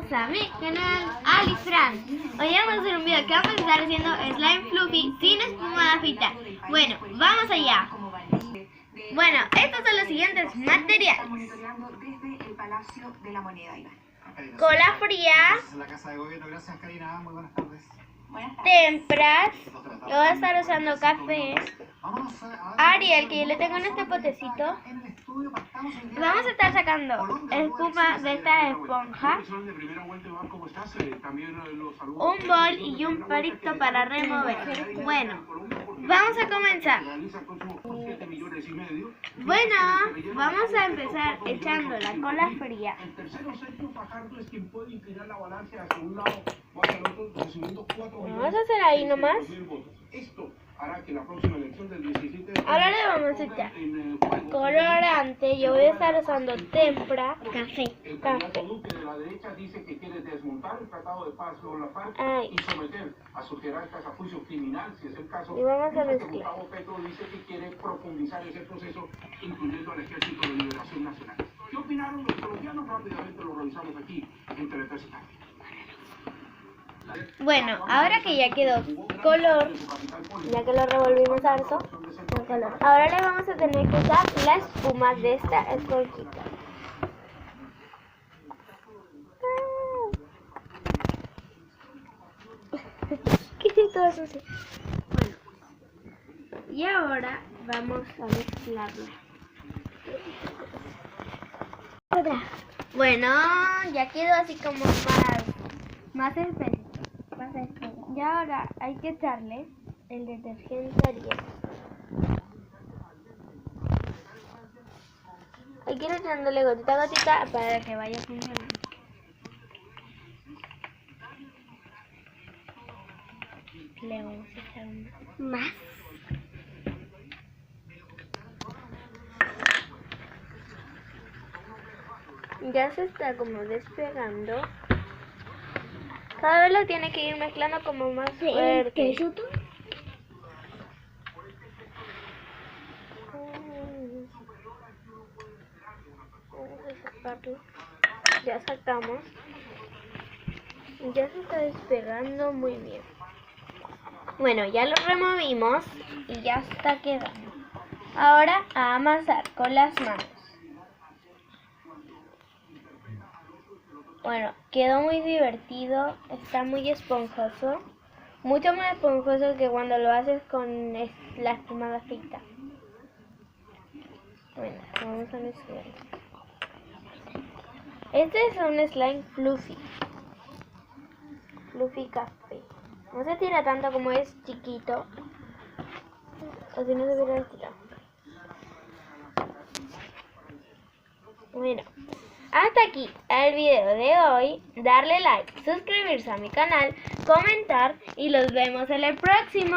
bienvenidos a mi canal Alifran. Hoy vamos a hacer un video que vamos a estar haciendo slime fluffy sin espuma de afeitar. Bueno, vamos allá. Bueno, estos son los siguientes materiales: cola fría, témperas. Yo voy a estar usando café, Ariel, que yo le tengo en este potecito. Vamos a estar sacando espuma de esta esponja, un bol y un palito para remover. Bueno, vamos a comenzar. Bueno, vamos a empezar echando la cola fría. Vamos a hacer ahí nomás. Ahora le vamos a echar colorante. Yo voy a estar usando témpera, café. Ahí. Y vamos a mezclar. ¿Qué opinaron los colombianos? Rápidamente lo revisamos aquí en Telepesca. Bueno, ahora que ya quedó color, ya que lo revolvimos harto, con color, ahora le vamos a tener que usar la espuma de esta esponjita. ¿Qué es todo eso? Bueno, y ahora vamos a mezclarlo. Bueno, ya quedó así como más espeso. Y ahora hay que echarle el detergente Ariel. Hay que ir echándole gotita a gotita para que vaya funcionando. Le vamos a echar más. Ya se está como despegando. Cada vez lo tiene que ir mezclando como más fuerte. ¿Qué es esto? Vamos a sacarlo. Ya sacamos. Ya se está despegando muy bien. Bueno, ya lo removimos y ya está quedando. Ahora a amasar con las manos. Bueno, quedó muy divertido, está muy esponjoso, mucho más esponjoso que cuando lo haces con la espuma de afeitar. Bueno, vamos a mezclar. Este es un slime fluffy café. No se tira tanto como es chiquito, así no se hubiera estirado. Bueno. Hasta aquí el video de hoy. Darle like, suscribirse a mi canal, comentar y los vemos en el próximo.